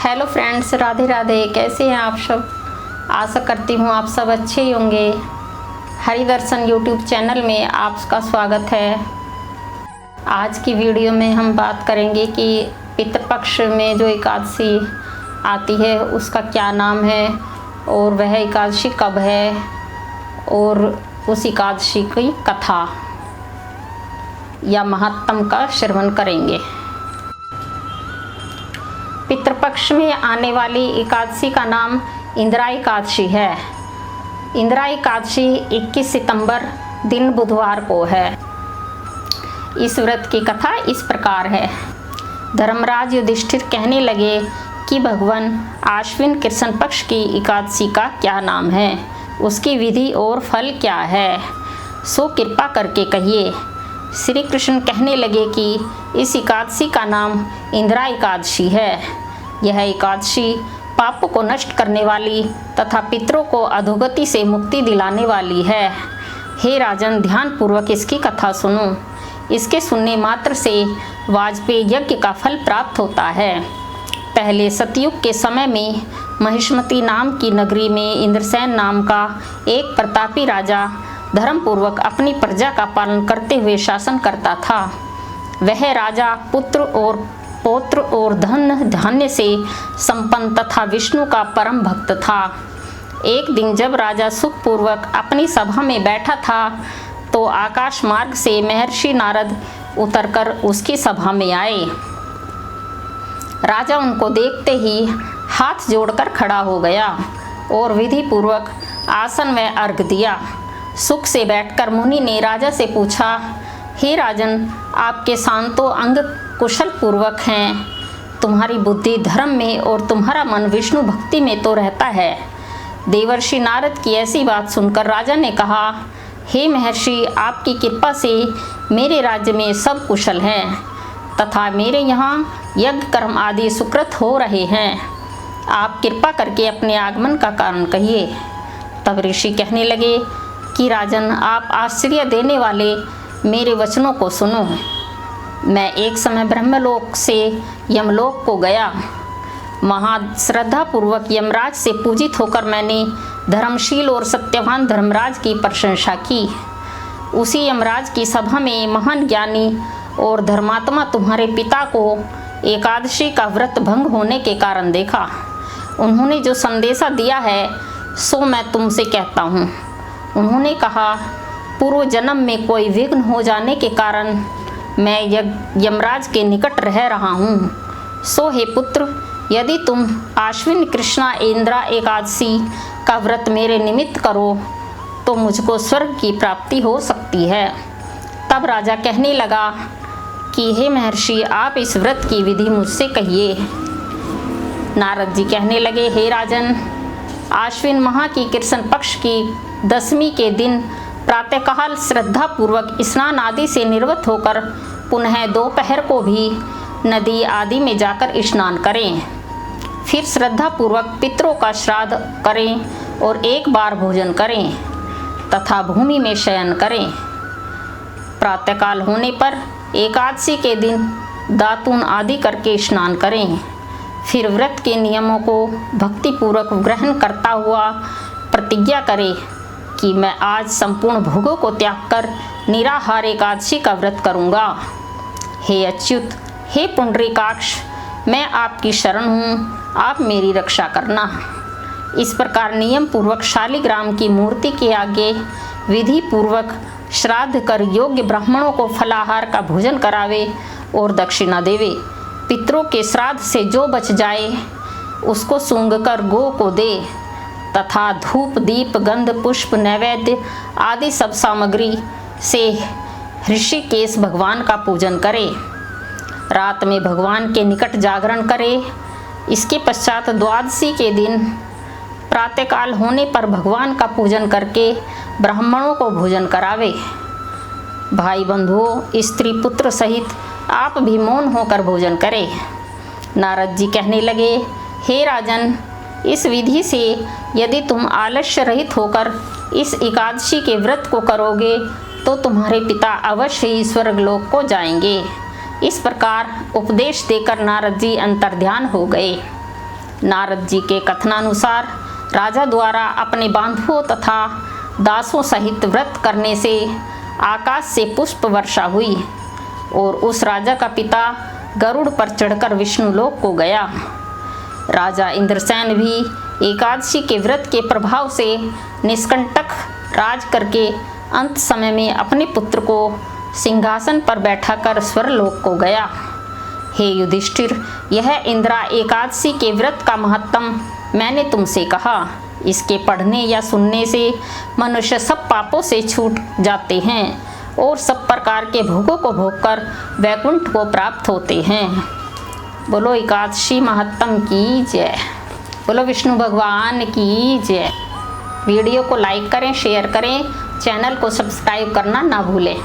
Hello friends, Radhe Radhe. कैसे हैं आप सब? आशा करती हूँ आप सब अच्छे ही होंगे। हरिदर्शन यूट्यूब चैनल में आपका स्वागत है। आज की वीडियो में हम बात करेंगे कि पितृपक्ष में जो एकादशी आती है उसका क्या नाम है और वह एकादशी कब है और उस एकादशी की कथा या महात्म का श्रवण करेंगे। पितृपक्ष में आने वाली एकादशी का नाम इंदिरा एकादशी है। इंदिरा एकादशी 21 सितंबर दिन बुधवार को है। इस व्रत की कथा इस प्रकार है। धर्मराज युधिष्ठिर कहने लगे कि भगवान आश्विन कृष्ण पक्ष की एकादशी का क्या नाम है, उसकी विधि और फल क्या है, सो कृपा करके कहिए। श्री कृष्ण कहने लगे कि इस एकादशी का नाम इंदिरा एकादशी है। यह एकादशी पाप को नष्ट करने वाली तथा पितरों को अधोगति से मुक्ति दिलाने वाली है। हे राजन, ध्यान पूर्वक इसकी कथा सुनो। इसके सुनने मात्र से वाजपेयी यज्ञ का फल प्राप्त होता है। पहले सतयुग के समय में महिष्मती नाम की नगरी में इंद्रसेन नाम का एक प्रतापी राजा धर्मपूर्वक अपनी प्रजा का पालन करते हुए शासन करता था। वह राजा पुत्र और पौत्र और धन धान्य से संपन्न तथा विष्णु का परम भक्त था। एक दिन जब राजा सुखपूर्वक अपनी सभा में बैठा था तो आकाश मार्ग से महर्षि नारद उतरकर उसकी सभा में आए। राजा उनको देखते ही हाथ जोड़कर खड़ा हो गया और विधि पूर्वक आसन में अर्घ दिया। सुख से बैठकर मुनि ने राजा से पूछा, हे राजन, आपके शांतो अंग कुशल पूर्वक हैं, तुम्हारी बुद्धि धर्म में और तुम्हारा मन विष्णु भक्ति में तो रहता है। देवर्षि नारद की ऐसी बात सुनकर राजा ने कहा, हे महर्षि, आपकी कृपा से मेरे राज्य में सब कुशल हैं तथा मेरे यहाँ यज्ञ कर्म आदि सुकृत हो रहे हैं। आप कृपा करके अपने आगमन का कारण कहिए। तब ऋषि कहने लगे कि राजन, आप आश्चर्य देने वाले मेरे वचनों को सुनो। मैं एक समय ब्रह्मलोक से यमलोक को गया। वहाँ श्रद्धापूर्वक यमराज से पूजित होकर मैंने धर्मशील और सत्यवान धर्मराज की प्रशंसा की। उसी यमराज की सभा में महान ज्ञानी और धर्मात्मा तुम्हारे पिता को एकादशी का व्रत भंग होने के कारण देखा। उन्होंने जो संदेशा दिया है सो मैं तुमसे कहता हूँ। उन्होंने कहा, पूर्व जन्म में कोई विघ्न हो जाने के कारण मैं यमराज के निकट रह रहा हूँ। सो हे पुत्र, यदि तुम आश्विन कृष्णा इंदिरा एकादशी का व्रत मेरे निमित्त करो तो मुझको स्वर्ग की प्राप्ति हो सकती है। तब राजा कहने लगा कि हे महर्षि, आप इस व्रत की विधि मुझसे कहिए। नारद जी कहने लगे, हे राजन, आश्विन माह की कृष्ण पक्ष की दशमी के दिन प्रातःकाल श्रद्धा पूर्वक स्नान आदि से निवृत्त होकर पुनः दोपहर को भी नदी आदि में जाकर स्नान करें। फिर श्रद्धा पूर्वक पितरों का श्राद्ध करें और एक बार भोजन करें तथा भूमि में शयन करें। प्रातःकाल होने पर एकादशी के दिन दातून आदि करके स्नान करें। फिर व्रत के नियमों को भक्तिपूर्वक ग्रहण करता हुआ प्रतिज्ञा करें कि मैं आज संपूर्ण भोगों को त्याग कर निराहार एकादशी का व्रत करूँगा। हे अच्युत, हे पुंडरीकाक्ष, मैं आपकी शरण हूँ, आप मेरी रक्षा करना। इस प्रकार नियम पूर्वक शालिग्राम की मूर्ति के आगे विधि पूर्वक श्राद्ध कर योग्य ब्राह्मणों को फलाहार का भोजन करावे और दक्षिणा देवे। पितरों के श्राद्ध से जो बच जाए उसको सूंघ कर गो को दे तथा धूप दीप गंध पुष्प नैवेद्य आदि सब सामग्री से ऋषिकेश भगवान का पूजन करे। रात में भगवान के निकट जागरण करे। इसके पश्चात द्वादशी के दिन प्रातःकाल होने पर भगवान का पूजन करके ब्राह्मणों को भोजन करावे। भाई बंधुओं, स्त्री पुत्र सहित आप भी मौन होकर भोजन करें। नारद जी कहने लगे, हे राजन, इस विधि से यदि तुम आलस्य रहित होकर इस एकादशी के व्रत को करोगे तो तुम्हारे पिता अवश्य ही स्वर्गलोक को जाएंगे। इस प्रकार उपदेश देकर नारद जी अंतर्ध्यान हो गए। नारद जी के कथनानुसार राजा द्वारा अपने बांधवों तथा दासों सहित व्रत करने से आकाश से पुष्प वर्षा हुई और उस राजा का पिता गरुड़ पर चढ़कर विष्णुलोक को गया। राजा इंद्रसेन भी एकादशी के व्रत के प्रभाव से निष्कंटक राज करके अंत समय में अपने पुत्र को सिंहासन पर बैठाकर स्वर्गलोक को गया। हे युधिष्ठिर, यह इंदिरा एकादशी के व्रत का महत्तम मैंने तुमसे कहा। इसके पढ़ने या सुनने से मनुष्य सब पापों से छूट जाते हैं और सब प्रकार के भोगों को भोगकर वैकुंठ को प्राप्त होते हैं। बोलो एकादशी महत्तम की जय। बोलो विष्णु भगवान की जय। वीडियो को लाइक करें, शेयर करें, चैनल को सब्सक्राइब करना ना भूलें।